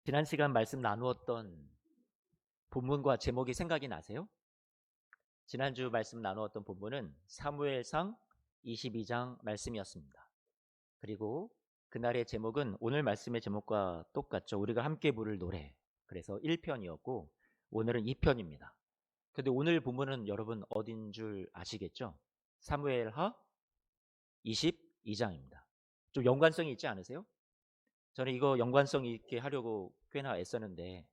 지난 시간 말씀 나누었던 본문과 제목이 생각이 나세요? 지난주 말씀 나누었던 본문은 사무엘상 22장 말씀이었습니다. 그리고 그날의 제목은 오늘 말씀의 제목과 똑같죠. 우리가 함께 부를 노래. 그래서 1편이었고 오늘은 2편입니다. 근데 오늘 본문은 여러분 어딘 줄 아시겠죠? 사무엘하 22장입니다. 좀 연관성이 있지 않으세요? 저는 이거 연관성 있게 하려고 꽤나 애썼는데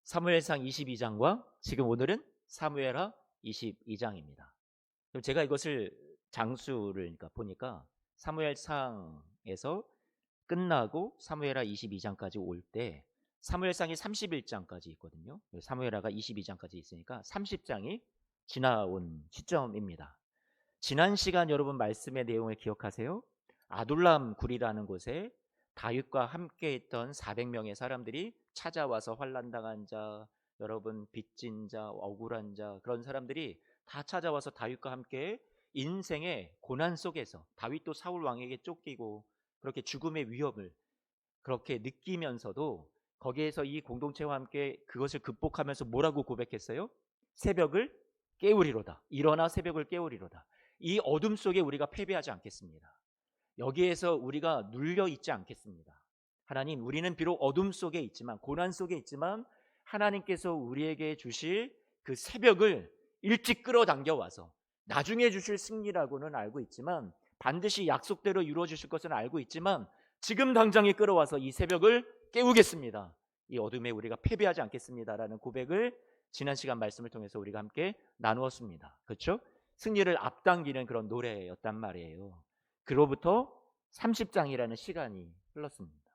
사무엘상 22장과 지금 오늘은 사무엘하 22장입니다. 그럼 제가 이것을 장수를 그러니까 보니까 사무엘상에서 끝나고 사무엘하 22장까지 올 때 사무엘상이 31장까지 있거든요. 사무엘하가 22장까지 있으니까 30장이 지나온 시점입니다. 지난 시간 여러분 말씀의 내용을 기억하세요? 아둘람 굴이라는 곳에 다윗과 함께 있던 400명의 사람들이 찾아와서 환난당한 자, 여러분 빚진 자, 억울한 자 그런 사람들이 다 찾아와서 다윗과 함께 인생의 고난 속에서 다윗도 사울 왕에게 쫓기고 그렇게 죽음의 위협을 그렇게 느끼면서도 거기에서 이 공동체와 함께 그것을 극복하면서 뭐라고 고백했어요? 새벽을 깨우리로다. 일어나 새벽을 깨우리로다. 이 어둠 속에 우리가 패배하지 않겠습니다. 여기에서 우리가 눌려 있지 않겠습니다. 하나님, 우리는 비록 어둠 속에 있지만 고난 속에 있지만 하나님께서 우리에게 주실 그 새벽을 일찍 끌어당겨 와서 나중에 주실 승리라고는 알고 있지만 반드시 약속대로 이루어 주실 것은 알고 있지만 지금 당장에 끌어와서 이 새벽을 깨우겠습니다. 이 어둠에 우리가 패배하지 않겠습니다라는 고백을 지난 시간 말씀을 통해서 우리가 함께 나누었습니다. 그렇죠? 승리를 앞당기는 그런 노래였단 말이에요. 그로부터 30장이라는 시간이 흘렀습니다.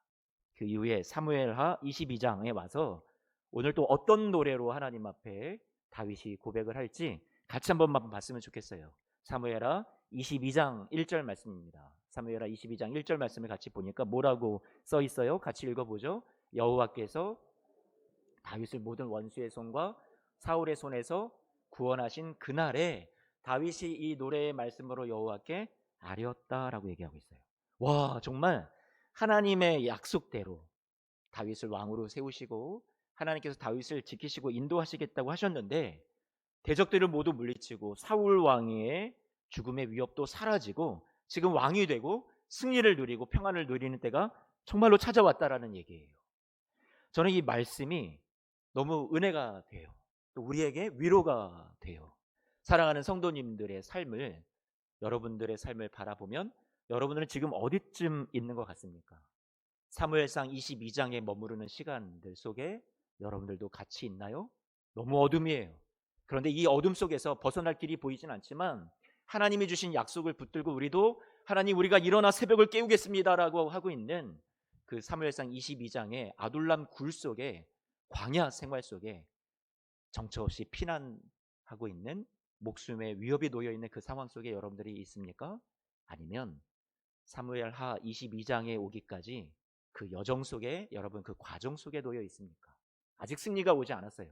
그 이후에 사무엘하 22장에 와서 오늘 또 어떤 노래로 하나님 앞에 다윗이 고백을 할지 같이 한번만 봤으면 좋겠어요. 사무엘하 22장 1절 말씀입니다. 사무엘하 22장 1절 말씀을 같이 보니까 뭐라고 써 있어요? 같이 읽어보죠. 여호와께서 다윗을 모든 원수의 손과 사울의 손에서 구원하신 그날에 다윗이 이 노래의 말씀으로 여호와께 아뢰었다라고 얘기하고 있어요. 와, 정말 하나님의 약속대로 다윗을 왕으로 세우시고 하나님께서 다윗을 지키시고 인도하시겠다고 하셨는데 대적들을 모두 물리치고 사울 왕의 죽음의 위협도 사라지고 지금 왕이 되고 승리를 누리고 평안을 누리는 때가 정말로 찾아왔다라는 얘기예요. 저는 이 말씀이 너무 은혜가 돼요. 또 우리에게 위로가 돼요. 사랑하는 성도님들의 삶을 여러분들의 삶을 바라보면 여러분들은 지금 어디쯤 있는 것 같습니까? 사무엘상 22장에 머무르는 시간들 속에 여러분들도 같이 있나요? 너무 어둠이에요. 그런데 이 어둠 속에서 벗어날 길이 보이진 않지만 하나님이 주신 약속을 붙들고 우리도 하나님 우리가 일어나 새벽을 깨우겠습니다라고 하고 있는 그 사무엘상 22장의 아둘람 굴 속에 광야 생활 속에 정처 없이 피난하고 있는 목숨의 위협이 놓여 있는 그 상황 속에 여러분들이 있습니까? 아니면 사무엘하 22장에 오기까지 그 여정 속에 여러분 그 과정 속에 놓여 있습니까? 아직 승리가 오지 않았어요.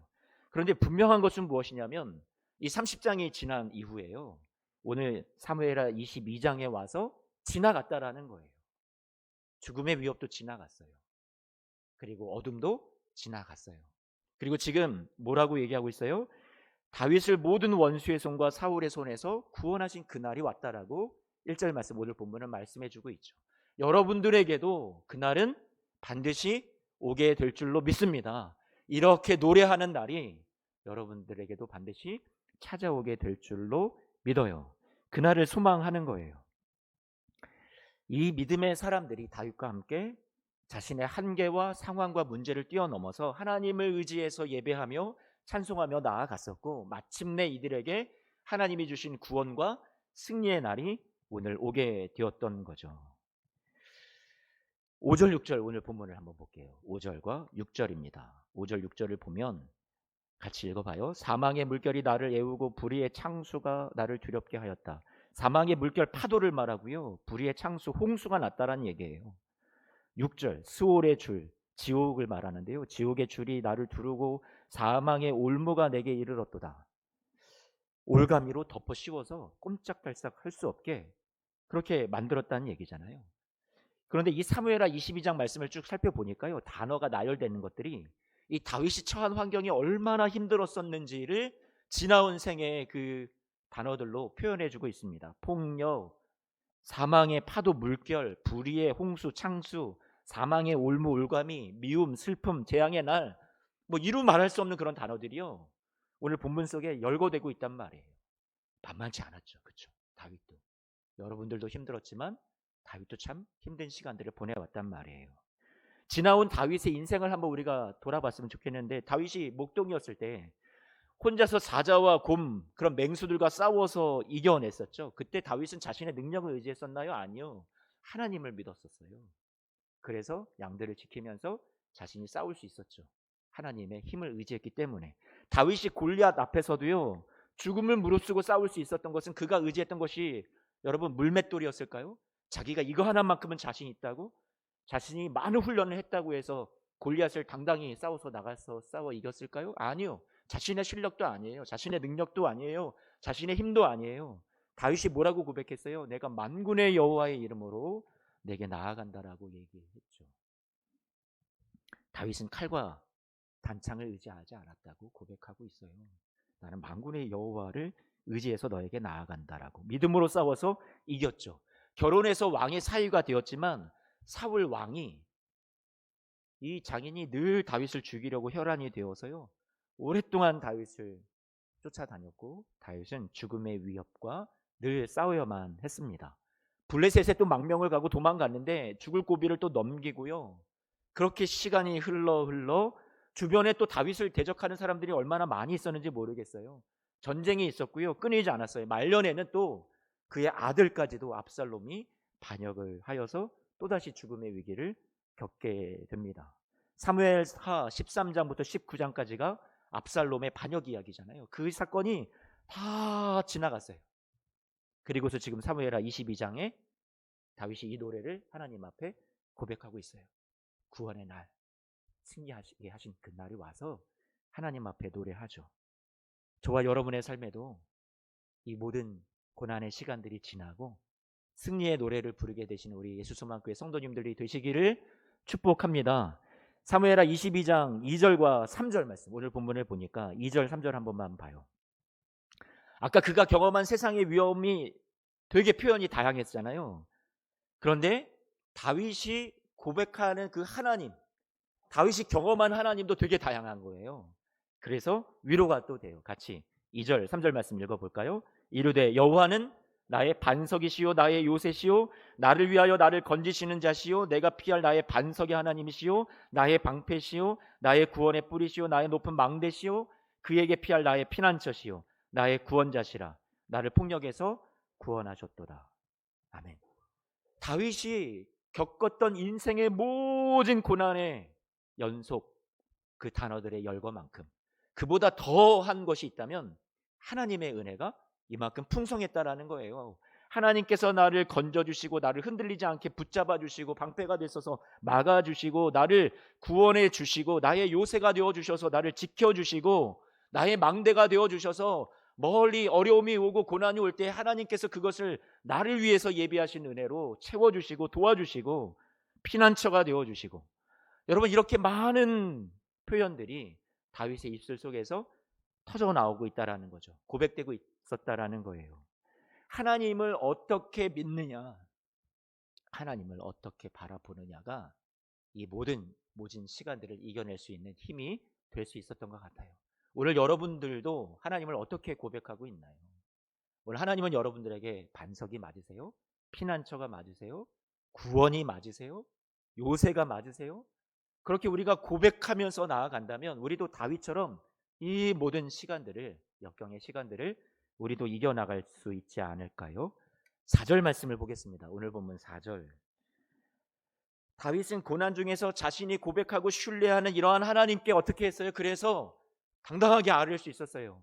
그런데 분명한 것은 무엇이냐면 이 30장이 지난 이후에요. 오늘 사무엘하 22장에 와서 지나갔다라는 거예요. 죽음의 위협도 지나갔어요. 그리고 어둠도 지나갔어요. 그리고 지금 뭐라고 얘기하고 있어요? 다윗을 모든 원수의 손과 사울의 손에서 구원하신 그날이 왔다라고 1절 말씀 오늘 본문은 말씀해 주고 있죠. 여러분들에게도 그날은 반드시 오게 될 줄로 믿습니다. 이렇게 노래하는 날이 여러분들에게도 반드시 찾아오게 될 줄로 믿어요. 그날을 소망하는 거예요. 이 믿음의 사람들이 다윗과 함께 자신의 한계와 상황과 문제를 뛰어넘어서 하나님을 의지해서 예배하며 찬송하며 나아갔었고 마침내 이들에게 하나님이 주신 구원과 승리의 날이 오늘 오게 되었던 거죠. 5절 6절 오늘 본문을 한번 볼게요. 5절과 6절입니다. 5절 6절을 보면 같이 읽어봐요. 사망의 물결이 나를 애우고 불의의 창수가 나를 두렵게 하였다. 사망의 물결 파도를 말하고요. 불의의 창수 홍수가 났다라는 얘기예요. 6절 스올의 줄 지옥을 말하는데요. 지옥의 줄이 나를 두르고 사망의 올무가 내게 이르렀도다. 올가미로 덮어 씌워서 꼼짝달싹 할 수 없게 그렇게 만들었다는 얘기잖아요. 그런데 이 사무엘하 22장 말씀을 쭉 살펴보니까요, 단어가 나열되는 것들이 이 다윗이 처한 환경이 얼마나 힘들었었는지를 지나온 생애의 그 단어들로 표현해주고 있습니다. 폭력, 사망의 파도, 물결, 불의의 홍수, 창수, 사망의 올무, 올가미, 미움, 슬픔, 재앙의 날, 뭐 이루 말할 수 없는 그런 단어들이요, 오늘 본문 속에 열거되고 있단 말이에요. 만만치 않았죠, 그렇죠? 다윗도, 여러분들도 힘들었지만 다윗도 참 힘든 시간들을 보내왔단 말이에요. 지나온 다윗의 인생을 한번 우리가 돌아봤으면 좋겠는데, 다윗이 목동이었을 때 혼자서 사자와 곰, 그런 맹수들과 싸워서 이겨냈었죠. 그때 다윗은 자신의 능력을 의지했었나요? 아니요. 하나님을 믿었었어요. 그래서 양들을 지키면서 자신이 싸울 수 있었죠. 하나님의 힘을 의지했기 때문에. 다윗이 골리앗 앞에서도요, 죽음을 무릅쓰고 싸울 수 있었던 것은 그가 의지했던 것이 여러분 물맷돌이었을까요? 자기가 이거 하나만큼은 자신 있다고, 자신이 많은 훈련을 했다고 해서 골리앗을 당당히 싸워서 나가서 싸워 이겼을까요? 아니요. 자신의 실력도 아니에요. 자신의 능력도 아니에요. 자신의 힘도 아니에요. 다윗이 뭐라고 고백했어요? 내가 만군의 여호와의 이름으로 내게 나아간다라고 얘기했죠. 다윗은 칼과 단창을 의지하지 않았다고 고백하고 있어요. 나는 만군의 여호와를 의지해서 너에게 나아간다라고 믿음으로 싸워서 이겼죠. 결혼해서 왕의 사위가 되었지만 사울 왕이, 이 장인이 늘 다윗을 죽이려고 혈안이 되어서요, 오랫동안 다윗을 쫓아다녔고 다윗은 죽음의 위협과 늘 싸워야만 했습니다. 블레셋에 또 망명을 가고 도망갔는데 죽을 고비를 또 넘기고요, 그렇게 시간이 흘러 주변에 또 다윗을 대적하는 사람들이 얼마나 많이 있었는지 모르겠어요. 전쟁이 있었고요, 끊이지 않았어요. 말년에는 또 그의 아들까지도 압살롬이 반역을 하여서 또다시 죽음의 위기를 겪게 됩니다. 사무엘하 13장부터 19장까지가 압살롬의 반역 이야기잖아요. 그 사건이 다 지나갔어요. 그리고서 지금 사무엘하 22장에 다윗이 이 노래를 하나님 앞에 고백하고 있어요. 구원의 날, 승리하시게 하신 그 날이 와서 하나님 앞에 노래하죠. 저와 여러분의 삶에도 이 모든 고난의 시간들이 지나고 승리의 노래를 부르게 되시는 우리 예수소망교회 성도님들이 되시기를 축복합니다. 사무엘하 22장 2절과 3절 말씀, 오늘 본문을 보니까 2절 3절 한 번만 봐요. 아까 그가 경험한 세상의 위험이 되게 표현이 다양했잖아요. 그런데 다윗이 고백하는 그 하나님, 다윗이 경험한 하나님도 되게 다양한 거예요. 그래서 위로가 또 돼요. 같이 2절 3절 말씀 읽어볼까요? 이르되 여호와는 나의 반석이시요 나의 요새시요 나를 위하여 나를 건지시는 자시요 내가 피할 나의 반석의 하나님이시요 나의 방패시요 나의 구원의 뿌리시요 나의 높은 망대시요 그에게 피할 나의 피난처시요 나의 구원자시라. 나를 폭력에서 구원하셨도다. 아멘. 다윗이 겪었던 인생의 모든 고난의 연속, 그 단어들의 열거만큼 그보다 더한 것이 있다면 하나님의 은혜가 이만큼 풍성했다라는 거예요. 하나님께서 나를 건져주시고 나를 흔들리지 않게 붙잡아 주시고 방패가 되셔서 막아 주시고 나를 구원해 주시고 나의 요새가 되어 주셔서 나를 지켜 주시고 나의 망대가 되어 주셔서 멀리 어려움이 오고 고난이 올 때 하나님께서 그것을 나를 위해서 예비하신 은혜로 채워주시고 도와주시고 피난처가 되어주시고, 여러분 이렇게 많은 표현들이 다윗의 입술 속에서 터져 나오고 있다라는 거죠. 고백되고 있었다라는 거예요. 하나님을 어떻게 믿느냐, 하나님을 어떻게 바라보느냐가 이 모든 시간들을 이겨낼 수 있는 힘이 될 수 있었던 것 같아요. 오늘 여러분들도 하나님을 어떻게 고백하고 있나요? 오늘 하나님은 여러분들에게 반석이 맞으세요? 피난처가 맞으세요? 구원이 맞으세요? 요새가 맞으세요? 그렇게 우리가 고백하면서 나아간다면 우리도 다윗처럼 이 모든 시간들을, 역경의 시간들을 우리도 이겨나갈 수 있지 않을까요? 4절 말씀을 보겠습니다. 오늘 본문 4절. 다윗은 고난 중에서 자신이 고백하고 신뢰하는 이러한 하나님께 어떻게 했어요? 그래서 당당하게 아뢰을 수 있었어요.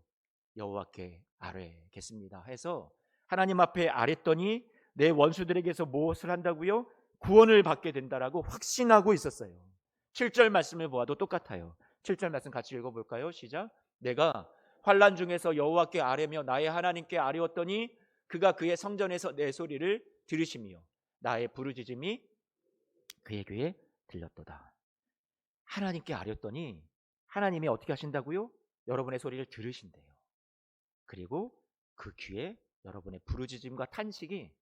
여호와께 아뢰겠습니다 해서 하나님 앞에 아뢰더니 내 원수들에게서 무엇을 한다고요? 구원을 받게 된다라고 확신하고 있었어요. 7절 말씀을 보아도 똑같아요. 7절 말씀 같이 읽어볼까요? 시작. 내가 환난 중에서 여호와께 아뢰며 나의 하나님께 아뢰었더니 그가 그의 성전에서 내 소리를 들으시며 나의 부르짖음이 그의 귀에 들렸도다. 하나님께 아뢰었더니 하나님이 어떻게 하신다고요? 여러분의 소리를 들으신대요. 그리고 그 귀에 여러분의 부르짖음과 탄식이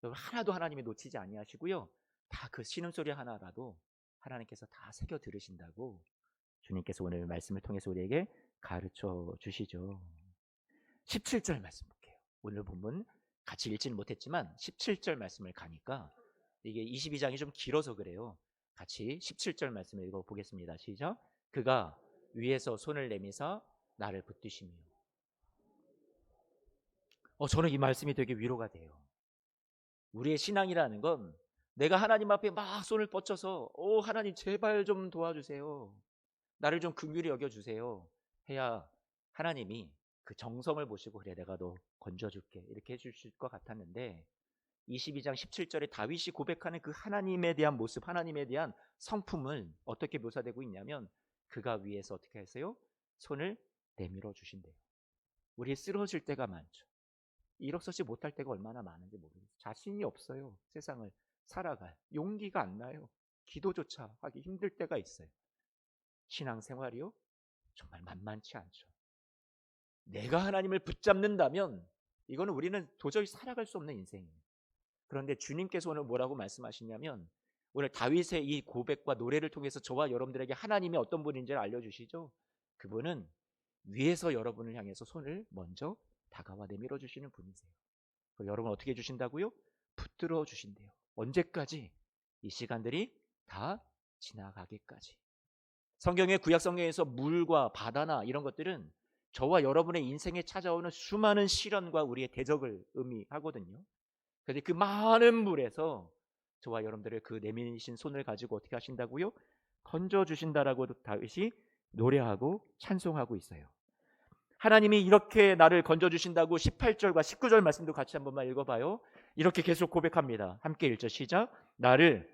여러분 하나도 하나님이 놓치지 아니하시고요. 다 그 신음소리 하나라도 하나님께서 다 새겨 들으신다고 주님께서 오늘 말씀을 통해서 우리에게 가르쳐 주시죠. 17절 말씀 볼게요. 오늘 본문 같이 읽지는 못했지만 17절 말씀을 가니까 이게 22장이 좀 길어서 그래요. 같이 17절 말씀을 읽어보겠습니다. 시작. 그가 위에서 손을 내미사 나를 붙드시며. 저는 이 말씀이 되게 위로가 돼요. 우리의 신앙이라는 건 내가 하나님 앞에 막 손을 뻗쳐서 하나님 제발 좀 도와주세요. 나를 좀 긍휼히 여겨주세요. 해야 하나님이 그 정성을 보시고 그래 내가 너 건져줄게 이렇게 해주실 것 같았는데 22장 17절에 다윗이 고백하는 그 하나님에 대한 모습, 하나님에 대한 성품을 어떻게 묘사되고 있냐면 그가 위에서 어떻게 하세요? 손을 내밀어 주신대요. 우리 쓰러질 때가 많죠. 일어서지 못할 때가 얼마나 많은지 모르겠어요. 자신이 없어요. 세상을 살아갈 용기가 안 나요. 기도조차 하기 힘들 때가 있어요. 신앙생활이요? 정말 만만치 않죠. 내가 하나님을 붙잡는다면 이거는 우리는 도저히 살아갈 수 없는 인생이에요. 그런데 주님께서 오늘 뭐라고 말씀하시냐면 오늘 다윗의 이 고백과 노래를 통해서 저와 여러분들에게 하나님이 어떤 분인지를 알려주시죠. 그분은 위에서 여러분을 향해서 손을 먼저 다가와 내밀어 주시는 분이세요. 여러분 어떻게 해주신다고요? 붙들어 주신대요. 언제까지? 이 시간들이 다 지나가기까지. 성경의 구약 성경에서 물과 바다나 이런 것들은 저와 여러분의 인생에 찾아오는 수많은 시련과 우리의 대적을 의미하거든요. 그런데 그 많은 물에서 저와 여러분들의 그 내미신 손을 가지고 어떻게 하신다고요? 건져주신다라고 다윗이 노래하고 찬송하고 있어요. 하나님이 이렇게 나를 건져주신다고 18절과 19절 말씀도 같이 한 번만 읽어봐요. 이렇게 계속 고백합니다. 함께 읽죠. 시작. 나를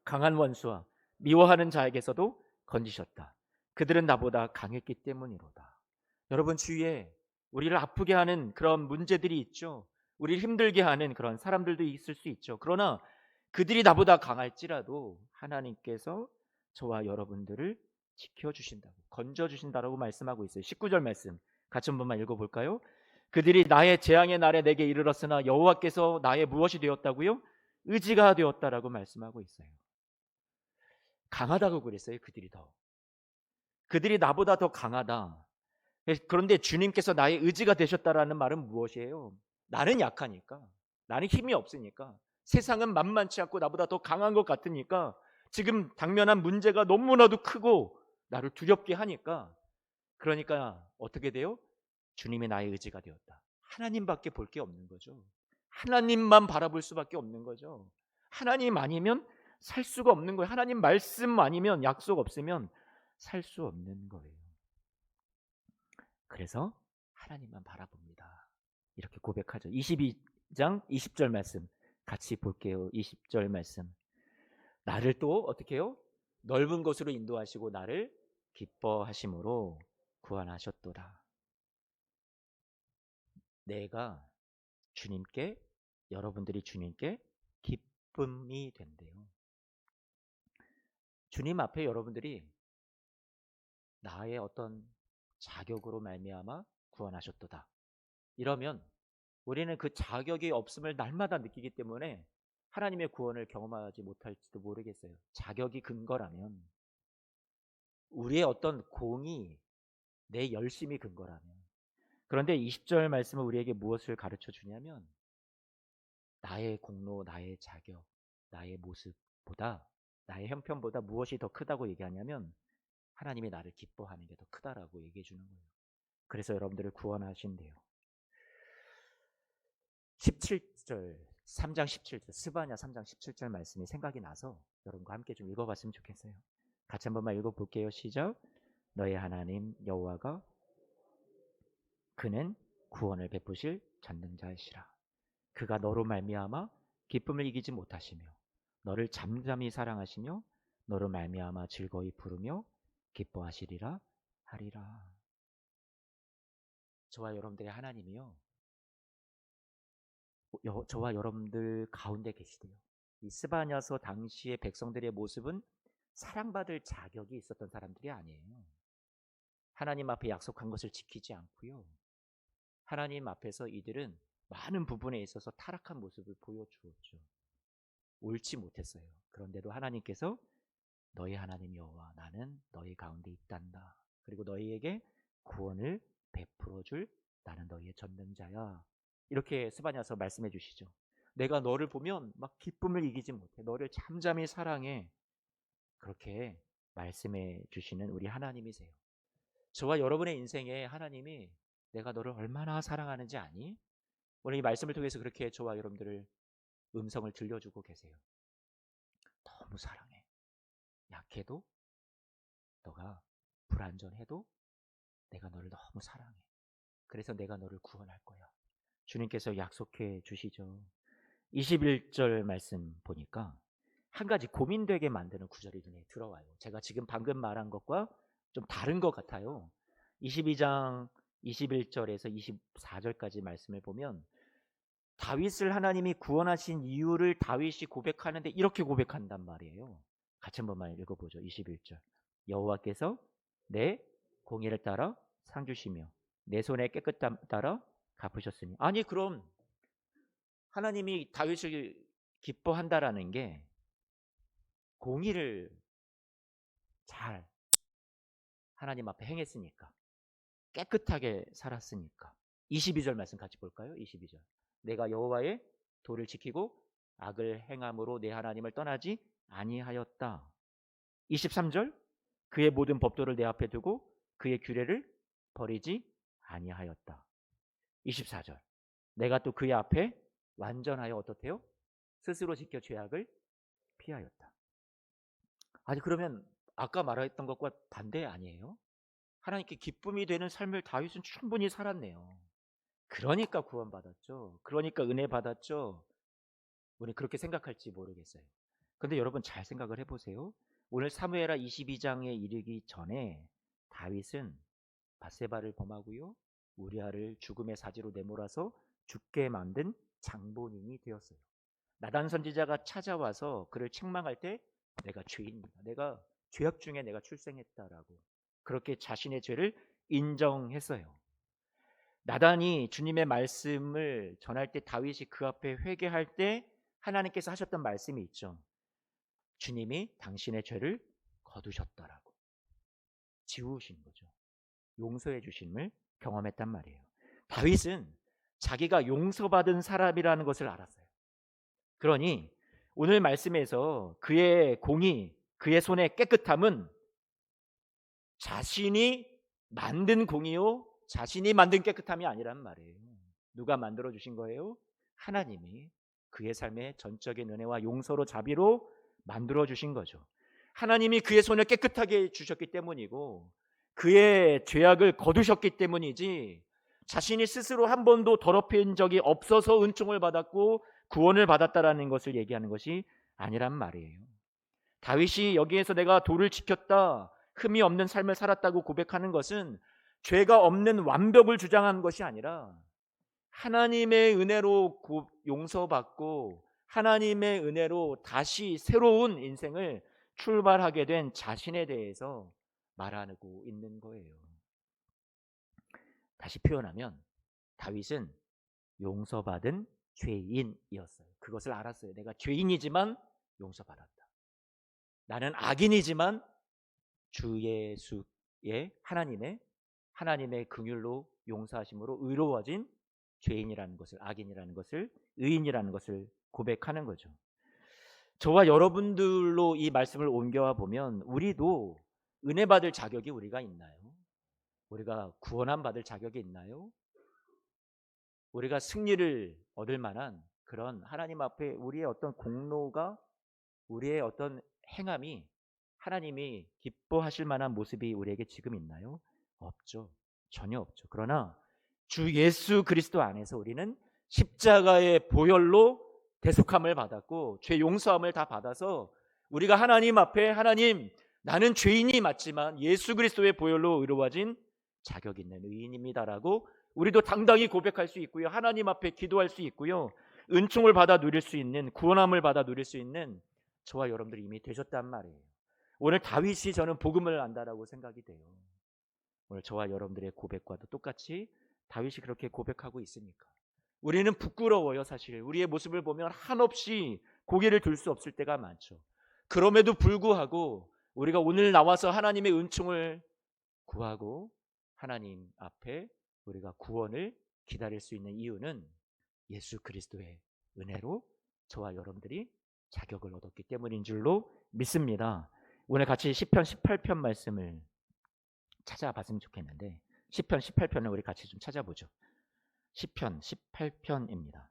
강한 원수와 미워하는 자에게서도 건지셨다. 그들은 나보다 강했기 때문이로다. 여러분 주위에 우리를 아프게 하는 그런 문제들이 있죠. 우리를 힘들게 하는 그런 사람들도 있을 수 있죠. 그러나 그들이 나보다 강할지라도 하나님께서 저와 여러분들을 지켜주신다고 건져주신다라고 말씀하고 있어요. 19절 말씀 같이 한 번만 읽어볼까요? 그들이 나의 재앙의 날에 내게 이르렀으나 여호와께서 나의 무엇이 되었다고요? 의지가 되었다라고 말씀하고 있어요. 강하다고 그랬어요. 그들이 나보다 더 강하다. 그런데 주님께서 나의 의지가 되셨다라는 말은 무엇이에요? 나는 약하니까, 나는 힘이 없으니까, 세상은 만만치 않고 나보다 더 강한 것 같으니까, 지금 당면한 문제가 너무나도 크고 나를 두렵게 하니까, 그러니까 어떻게 돼요? 주님이 나의 의지가 되었다. 하나님밖에 볼 게 없는 거죠. 하나님만 바라볼 수밖에 없는 거죠. 하나님 아니면 살 수가 없는 거예요. 하나님 말씀 아니면 약속 없으면 살 수 없는 거예요. 그래서 하나님만 바라봅니다. 이렇게 고백하죠. 22장 20절 말씀 같이 볼게요. 20절 말씀. 나를 또 어떻게 해요? 넓은 곳으로 인도하시고 나를 기뻐하심으로 구원하셨도다. 내가 주님께 여러분들이 주님께 기쁨이 된대요. 주님 앞에 여러분들이 나의 어떤 자격으로 말미암아 구원하셨도다. 이러면 우리는 그 자격이 없음을 날마다 느끼기 때문에 하나님의 구원을 경험하지 못할지도 모르겠어요. 자격이 근거라면 우리의 어떤 공이 내 열심이 근거라면 그런데 20절 말씀은 우리에게 무엇을 가르쳐 주냐면 나의 공로, 나의 자격, 나의 모습보다 나의 형편보다 무엇이 더 크다고 얘기하냐면 하나님이 나를 기뻐하는 게 더 크다라고 얘기해 주는 거예요. 그래서 여러분들을 구원하신대요. 17절 3장 17절 스바냐 3장 17절 말씀이 생각이 나서 여러분과 함께 좀 읽어봤으면 좋겠어요. 같이 한 번만 읽어볼게요. 시작. 너의 하나님 여호와가 그는 구원을 베푸실 전능자이시라. 그가 너로 말미암아 기쁨을 이기지 못하시며 너를 잠잠히 사랑하시며 너로 말미암아 즐거이 부르며 기뻐하시리라 하리라. 저와 여러분들의 하나님이요 저와 여러분들 가운데 계시대요. 이 스바냐서 당시의 백성들의 모습은 사랑받을 자격이 있었던 사람들이 아니에요. 하나님 앞에 약속한 것을 지키지 않고요. 하나님 앞에서 이들은 많은 부분에 있어서 타락한 모습을 보여주었죠. 옳지 못했어요. 그런데도 하나님께서 너희 하나님 여호와 나는 너희 가운데 있단다. 그리고 너희에게 구원을 베풀어 줄 나는 너희의 전능자야. 이렇게 스바냐서 말씀해 주시죠. 내가 너를 보면 막 기쁨을 이기지 못해. 너를 잠잠히 사랑해. 그렇게 말씀해 주시는 우리 하나님이세요. 저와 여러분의 인생에 하나님이 내가 너를 얼마나 사랑하는지 아니? 오늘 이 말씀을 통해서 그렇게 저와 여러분들을 음성을 들려주고 계세요. 너무 사랑해. 약해도 너가 불완전해도 내가 너를 너무 사랑해. 그래서 내가 너를 구원할 거야. 주님께서 약속해 주시죠. 21절 말씀 보니까 한 가지 고민되게 만드는 구절이 눈에 들어와요. 제가 지금 방금 말한 것과 좀 다른 것 같아요. 22장 21절에서 24절까지 말씀을 보면 다윗을 하나님이 구원하신 이유를 다윗이 고백하는데 이렇게 고백한단 말이에요. 같이 한 번만 읽어보죠. 21절. 여호와께서 내 공의를 따라 상 주시며 내 손의 깨끗함 따라 갚으셨으니. 아니 그럼 하나님이 다윗을 기뻐한다라는 게 공의를 잘 하나님 앞에 행했으니까, 깨끗하게 살았으니까. 22절 말씀 같이 볼까요? 22절. 내가 여호와의 도를 지키고 악을 행함으로 내 하나님을 떠나지 아니하였다. 23절. 그의 모든 법도를 내 앞에 두고 그의 규례를 버리지 아니하였다. 24절. 내가 또 그의 앞에 완전하여 어떻대요? 스스로 지켜 죄악을 피하였다. 아니 그러면 아까 말했던 것과 반대 아니에요? 하나님께 기쁨이 되는 삶을 다윗은 충분히 살았네요. 그러니까 구원받았죠. 그러니까 은혜 받았죠. 우리 그렇게 생각할지 모르겠어요. 근데 여러분 잘 생각을 해보세요. 오늘 사무엘하 22장에 이르기 전에 다윗은 밧세바를 범하고요, 우리아를 죽음의 사지로 내몰아서 죽게 만든 장본인이 되었어요. 나단 선지자가 찾아와서 그를 책망할 때 내가 죄인이다, 내가 죄악 중에 내가 출생했다라고 그렇게 자신의 죄를 인정했어요. 나단이 주님의 말씀을 전할 때 다윗이 그 앞에 회개할 때 하나님께서 하셨던 말씀이 있죠. 주님이 당신의 죄를 거두셨다라고, 지우신 거죠. 용서해 주심을 경험했단 말이에요. 다윗은 자기가 용서받은 사람이라는 것을 알았어요. 그러니 오늘 말씀에서 그의 공의, 그의 손의 깨끗함은 자신이 만든 공의요, 자신이 만든 깨끗함이 아니란 말이에요. 누가 만들어 주신 거예요? 하나님이 그의 삶의 전적인 은혜와 용서로 자비로 만들어 주신 거죠. 하나님이 그의 손을 깨끗하게 주셨기 때문이고 그의 죄악을 거두셨기 때문이지, 자신이 스스로 한 번도 더럽힌 적이 없어서 은총을 받았고 구원을 받았다라는 것을 얘기하는 것이 아니란 말이에요. 다윗이 여기에서 내가 도를 지켰다, 흠이 없는 삶을 살았다고 고백하는 것은 죄가 없는 완벽을 주장한 것이 아니라 하나님의 은혜로 용서받고 하나님의 은혜로 다시 새로운 인생을 출발하게 된 자신에 대해서 말하고 있는 거예요. 다시 표현하면 다윗은 용서받은 죄인이었어요. 그것을 알았어요. 내가 죄인이지만 용서받았다. 나는 악인이지만 주 예수의 하나님의 긍휼로 용서하심으로 의로워진 죄인이라는 것을, 악인이라는 것을, 의인이라는 것을 고백하는 거죠. 저와 여러분들로 이 말씀을 옮겨와 보면 우리도 은혜 받을 자격이 우리가 있나요? 우리가 구원함 받을 자격이 있나요? 우리가 승리를 얻을 만한 그런 하나님 앞에 우리의 어떤 공로가, 우리의 어떤 행함이 하나님이 기뻐하실 만한 모습이 우리에게 지금 있나요? 없죠. 전혀 없죠. 그러나 주 예수 그리스도 안에서 우리는 십자가의 보혈로 대속함을 받았고 죄 용서함을 다 받아서 우리가 하나님 앞에, 하나님 나는 죄인이 맞지만 예수 그리스도의 보혈로 의로워진 자격 있는 의인입니다라고 우리도 당당히 고백할 수 있고요, 하나님 앞에 기도할 수 있고요, 은총을 받아 누릴 수 있는, 구원함을 받아 누릴 수 있는 저와 여러분들이 이미 되셨단 말이에요. 오늘 다윗이 저는 복음을 안다라고 생각이 돼요. 오늘 저와 여러분들의 고백과도 똑같이 다윗이 그렇게 고백하고 있으니까 우리는 부끄러워요. 사실 우리의 모습을 보면 한없이 고개를 들 수 없을 때가 많죠. 그럼에도 불구하고 우리가 오늘 나와서 하나님의 은총을 구하고 하나님 앞에 우리가 구원을 기다릴 수 있는 이유는 예수 그리스도의 은혜로 저와 여러분들이 자격을 얻었기 때문인 줄로 믿습니다. 오늘 같이 시편 18편 말씀을 찾아봤으면 좋겠는데, 시편 18편을 우리 같이 좀 찾아보죠. 시편 18편입니다.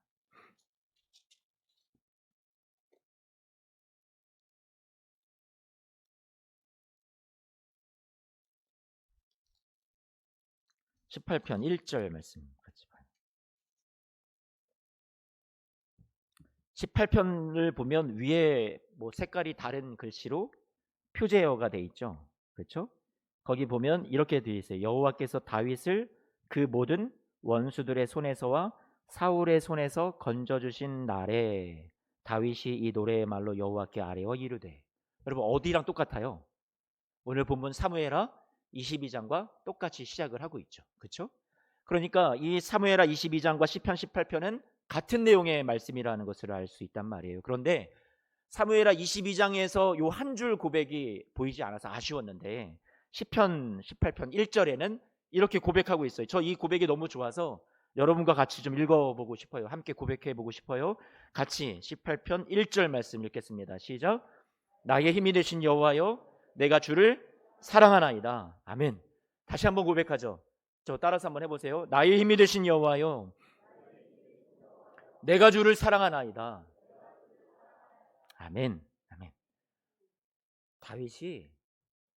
(18편) 1절 말씀 같이 봐요. 18편을 보면 위에 뭐 색깔이 다른 글씨로 표제어가 돼 있죠. 그렇죠? 거기 보면 이렇게 되어 있어요. 여호와께서 다윗을 그 모든 원수들의 손에서와 사울의 손에서 건져주신 날에 다윗이 이 노래의 말로 여호와께 아뢰어 이르되. 여러분 어디랑 똑같아요? 오늘 본문 사무엘하 22장과 똑같이 시작을 하고 있죠. 그렇죠? 그러니까 이 사무엘하 22장과 시편 18편은 같은 내용의 말씀이라는 것을 알 수 있단 말이에요. 그런데 사무엘하 22장에서 요 한 줄 고백이 보이지 않아서 아쉬웠는데 시편 18편 1절에는 이렇게 고백하고 있어요. 저 이 고백이 너무 좋아서 여러분과 같이 좀 읽어보고 싶어요. 함께 고백해보고 싶어요. 같이 18편 1절 말씀 읽겠습니다. 시작. 나의 힘이 되신 여호와여 내가 주를 사랑하나이다. 아멘. 다시 한번 고백하죠. 저 따라서 한번 해보세요. 나의 힘이 되신 여호와여 내가 주를 사랑하나이다. 아멘. 아멘. 다윗이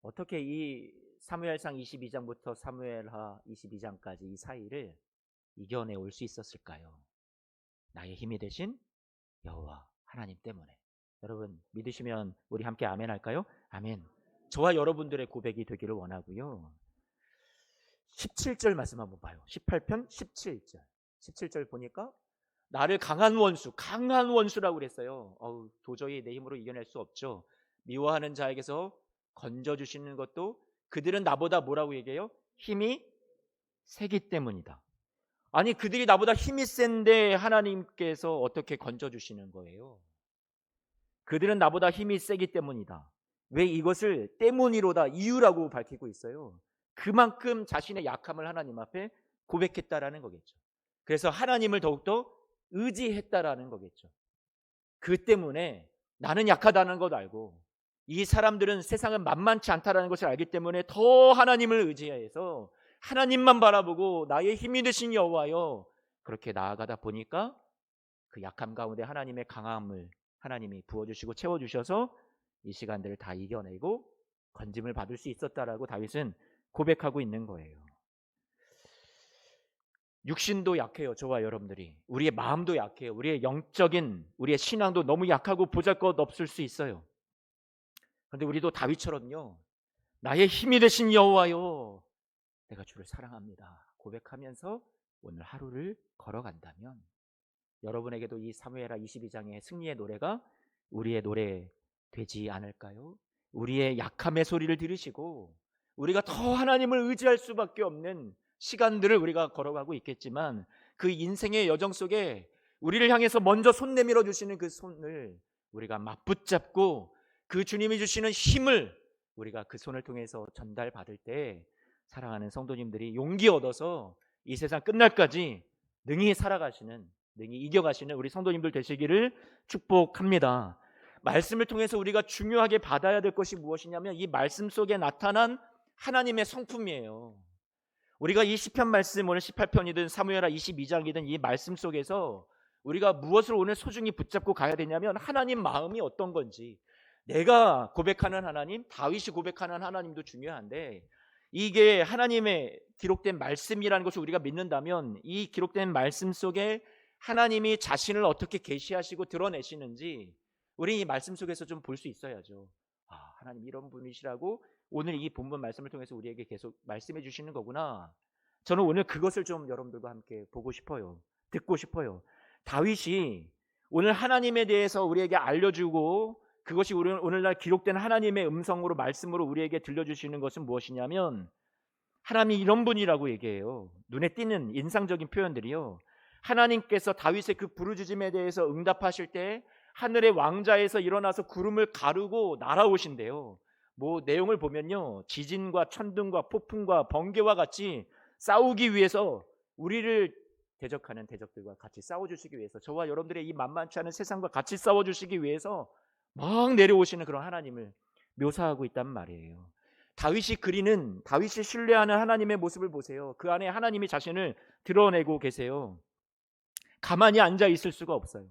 어떻게 이 사무엘상 22장부터 사무엘하 22장까지 이 사이를 이겨내 올 수 있었을까요? 나의 힘이 되신 여호와 하나님 때문에. 여러분 믿으시면 우리 함께 아멘 할까요? 아멘. 저와 여러분들의 고백이 되기를 원하고요. 17절 말씀 한번 봐요. 18편 17절. 17절 보니까 나를 강한 원수라고 그랬어요. 도저히 내 힘으로 이겨낼 수 없죠. 미워하는 자에게서 건져주시는 것도 그들은 나보다 뭐라고 얘기해요? 힘이 세기 때문이다. 아니 그들이 나보다 힘이 센데 하나님께서 어떻게 건져주시는 거예요? 그들은 나보다 힘이 세기 때문이다. 왜 이것을 때문이로다 이유라고 밝히고 있어요? 그만큼 자신의 약함을 하나님 앞에 고백했다라는 거겠죠. 그래서 하나님을 더욱더 의지했다라는 거겠죠. 그 때문에 나는 약하다는 것 알고 이 사람들은 세상은 만만치 않다라는 것을 알기 때문에 더 하나님을 의지해서 하나님만 바라보고 나의 힘이 되신 여호와여 그렇게 나아가다 보니까 그 약함 가운데 하나님의 강함을 하나님이 부어주시고 채워주셔서 이 시간들을 다 이겨내고 건짐을 받을 수 있었다라고 다윗은 고백하고 있는 거예요. 육신도 약해요. 저와 여러분들이. 우리의 마음도 약해요. 우리의 영적인 우리의 신앙도 너무 약하고 보잘것없을 수 있어요. 그런데 우리도 다윗처럼요. 나의 힘이 되신 여호와여 내가 주를 사랑합니다. 고백하면서 오늘 하루를 걸어간다면 여러분에게도 이 사무엘하 22장의 승리의 노래가 우리의 노래 되지 않을까요? 우리의 약함의 소리를 들으시고 우리가 더 하나님을 의지할 수밖에 없는 시간들을 우리가 걸어가고 있겠지만 그 인생의 여정 속에 우리를 향해서 먼저 손 내밀어 주시는 그 손을 우리가 맞붙잡고 그 주님이 주시는 힘을 우리가 그 손을 통해서 전달받을 때 사랑하는 성도님들이 용기 얻어서 이 세상 끝날까지 능히 살아가시는, 능히 이겨가시는 우리 성도님들 되시기를 축복합니다. 말씀을 통해서 우리가 중요하게 받아야 될 것이 무엇이냐면 이 말씀 속에 나타난 하나님의 성품이에요. 우리가 이 시편 말씀 오늘 18편이든 사무엘하 22장이든 이 말씀 속에서 우리가 무엇을 오늘 소중히 붙잡고 가야 되냐면 하나님 마음이 어떤 건지, 내가 고백하는 하나님, 다윗이 고백하는 하나님도 중요한데 이게 하나님의 기록된 말씀이라는 것을 우리가 믿는다면 이 기록된 말씀 속에 하나님이 자신을 어떻게 계시하시고 드러내시는지 우리 이 말씀 속에서 좀 볼 수 있어야죠. 하나님 이런 분이시라고 오늘 이 본문 말씀을 통해서 우리에게 계속 말씀해 주시는 거구나. 저는 오늘 그것을 좀 여러분들과 함께 보고 싶어요. 듣고 싶어요. 다윗이 오늘 하나님에 대해서 우리에게 알려주고 그것이 오늘날 기록된 하나님의 음성으로 말씀으로 우리에게 들려주시는 것은 무엇이냐면 하나님이 이런 분이라고 얘기해요. 눈에 띄는 인상적인 표현들이요. 하나님께서 다윗의 그 부르짖음에 대해서 응답하실 때 하늘의 왕자에서 일어나서 구름을 가르고 날아오신대요. 뭐 내용을 보면요, 지진과 천둥과 폭풍과 번개와 같이 싸우기 위해서 우리를 대적하는 대적들과 같이 싸워주시기 위해서, 저와 여러분들의 이 만만치 않은 세상과 같이 싸워주시기 위해서 막 내려오시는 그런 하나님을 묘사하고 있단 말이에요. 다윗이 신뢰하는 하나님의 모습을 보세요. 그 안에 하나님이 자신을 드러내고 계세요. 가만히 앉아 있을 수가 없어요.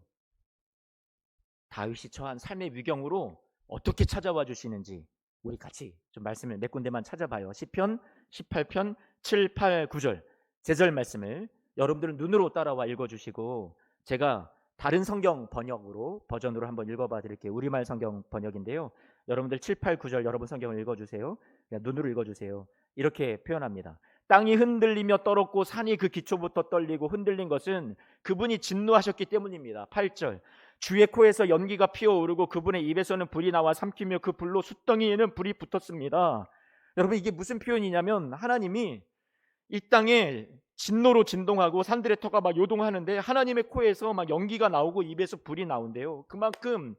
다윗이 처한 삶의 위경으로 어떻게 찾아와 주시는지 우리 같이 좀 말씀을 몇 군데만 찾아봐요. 시편 18편 7, 8, 9절 세 절 말씀을 여러분들은 눈으로 따라와 읽어주시고, 제가 다른 성경 버전으로 한번 읽어봐 드릴게요. 우리말 성경 번역인데요. 여러분들 7, 8, 9절 여러분 성경을 읽어주세요. 눈으로 읽어주세요. 이렇게 표현합니다. 땅이 흔들리며 떨었고 산이 그 기초부터 떨리고 흔들린 것은 그분이 진노하셨기 때문입니다. 8절 주의 코에서 연기가 피어오르고 그분의 입에서는 불이 나와 삼키며 그 불로 숫덩이에는 불이 붙었습니다. 여러분, 이게 무슨 표현이냐면 하나님이 이 땅에 진노로 진동하고 산들의 터가 막 요동하는데 하나님의 코에서 막 연기가 나오고 입에서 불이 나온대요. 그만큼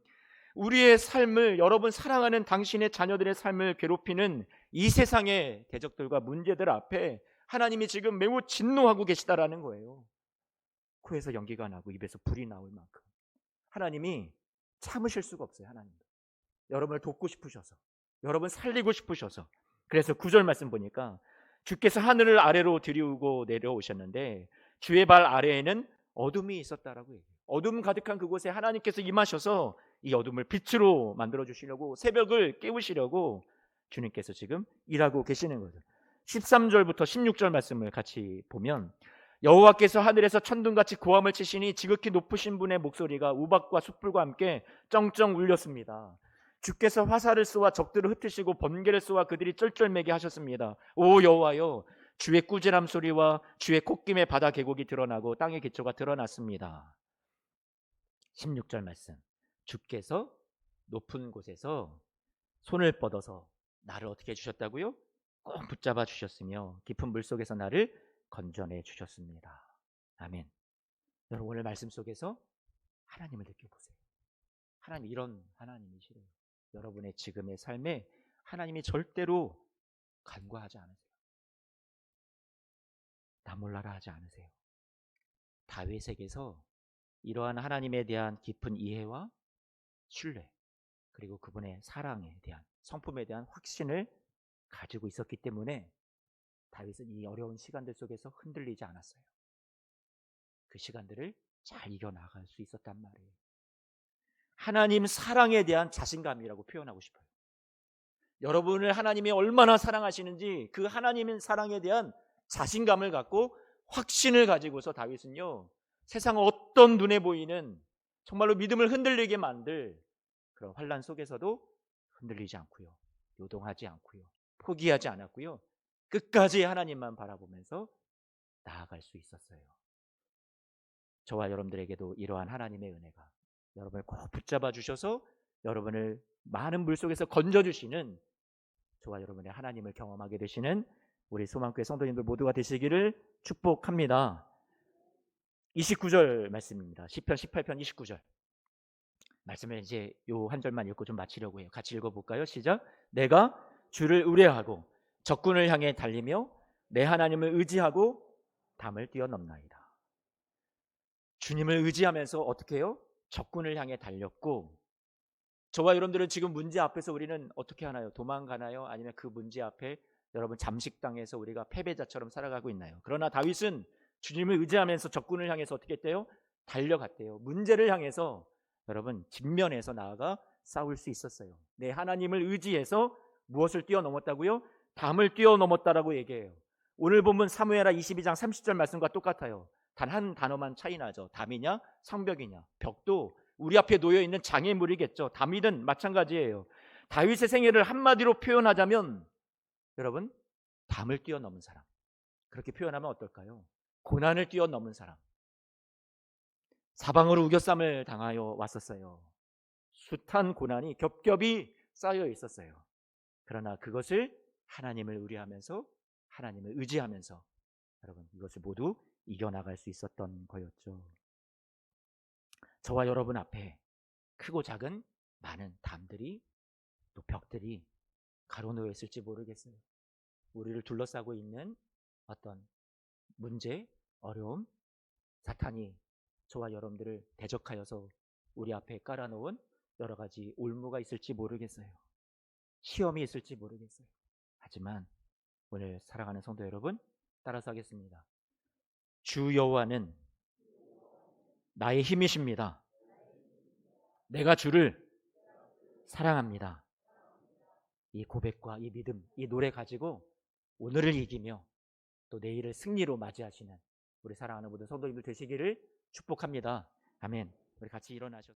우리의 삶을, 여러분 사랑하는 당신의 자녀들의 삶을 괴롭히는 이 세상의 대적들과 문제들 앞에 하나님이 지금 매우 진노하고 계시다라는 거예요. 코에서 연기가 나고 입에서 불이 나올 만큼 하나님이 참으실 수가 없어요. 하나님 여러분을 돕고 싶으셔서, 여러분 살리고 싶으셔서. 그래서 9절 말씀 보니까 주께서 하늘을 아래로 들이우고 내려오셨는데 주의 발 아래에는 어둠이 있었다라고 얘기해요. 어둠 가득한 그곳에 하나님께서 임하셔서 이 어둠을 빛으로 만들어 주시려고, 새벽을 깨우시려고 주님께서 지금 일하고 계시는 거죠. 13절부터 16절 말씀을 같이 보면 여호와께서 하늘에서 천둥같이 고함을 치시니 지극히 높으신 분의 목소리가 우박과 숯불과 함께 쩡쩡 울렸습니다. 주께서 화살을 쏘아 적들을 흩으시고 번개를 쏘아 그들이 쩔쩔매게 하셨습니다. 오 여호와여, 주의 꾸지람 소리와 주의 콧김의 바다 계곡이 드러나고 땅의 기초가 드러났습니다. 16절 말씀, 주께서 높은 곳에서 손을 뻗어서 나를 어떻게 해주셨다고요? 꼭 붙잡아 주셨으며 깊은 물속에서 나를 건져내 주셨습니다. 아멘. 여러분, 오늘 말씀 속에서 하나님을 느껴보세요. 하나님 이런 하나님이시래요. 여러분의 지금의 삶에 하나님이 절대로 간과하지 않으세요. 나 몰라라 하지 않으세요. 다윗에게서 이러한 하나님에 대한 깊은 이해와 신뢰, 그리고 그분의 사랑에 대한, 성품에 대한 확신을 가지고 있었기 때문에 다윗은 이 어려운 시간들 속에서 흔들리지 않았어요. 그 시간들을 잘 이겨나갈 수 있었단 말이에요. 하나님 사랑에 대한 자신감이라고 표현하고 싶어요. 여러분을 하나님이 얼마나 사랑하시는지 그 하나님의 사랑에 대한 자신감을 갖고 확신을 가지고서 다윗은요, 세상 어떤 눈에 보이는 정말로 믿음을 흔들리게 만들 그런 환난 속에서도 흔들리지 않고요, 요동하지 않고요, 포기하지 않았고요, 끝까지 하나님만 바라보면서 나아갈 수 있었어요. 저와 여러분들에게도 이러한 하나님의 은혜가 여러분을 꼭 붙잡아 주셔서 여러분을 많은 물속에서 건져주시는, 저와 여러분의 하나님을 경험하게 되시는 우리 소망교회 성도님들 모두가 되시기를 축복합니다. 29절 말씀입니다. 시편 18편 29절 말씀을 이제 요 한 절만 읽고 좀 마치려고 해요. 같이 읽어볼까요? 시작. 내가 주를 의뢰하고 적군을 향해 달리며 내 하나님을 의지하고 담을 뛰어넘나이다. 주님을 의지하면서 어떻게 해요? 적군을 향해 달렸고, 저와 여러분들은 지금 문제 앞에서 우리는 어떻게 하나요? 도망가나요? 아니면 그 문제 앞에 여러분 잠식당해서 우리가 패배자처럼 살아가고 있나요? 그러나 다윗은 주님을 의지하면서 적군을 향해서 어떻게 했대요? 달려갔대요. 문제를 향해서 여러분 직면해서 나아가 싸울 수 있었어요. 내 하나님을 의지해서 무엇을 뛰어넘었다고요? 담을 뛰어넘었다라고 얘기해요. 오늘 본문 사무엘하 22장 30절 말씀과 똑같아요. 단 한 단어만 차이 나죠. 담이냐 성벽이냐. 벽도 우리 앞에 놓여있는 장애물이겠죠. 담이든 마찬가지예요. 다윗의 생애를 한마디로 표현하자면 여러분, 담을 뛰어넘은 사람, 그렇게 표현하면 어떨까요? 고난을 뛰어넘은 사람. 사방으로 우겨쌈을 당하여 왔었어요. 숱한 고난이 겹겹이 쌓여 있었어요. 그러나 그것을 하나님을 의뢰하면서 하나님을 의지하면서 여러분 이것을 모두 이겨나갈 수 있었던 거였죠. 저와 여러분 앞에 크고 작은 많은 담들이 또 벽들이 가로놓여 있을지 모르겠어요. 우리를 둘러싸고 있는 어떤 문제, 어려움, 사탄이 저와 여러분들을 대적하여서 우리 앞에 깔아놓은 여러 가지 올무가 있을지 모르겠어요. 시험이 있을지 모르겠어요. 하지만 오늘 사랑하는 성도 여러분, 따라서 하겠습니다. 주 여호와는 나의 힘이십니다. 내가 주를 사랑합니다. 이 고백과 이 믿음, 이 노래 가지고 오늘을 이기며 또 내일을 승리로 맞이하시는 우리 사랑하는 모든 성도님들 되시기를 축복합니다. 아멘. 우리 같이 일어나셔서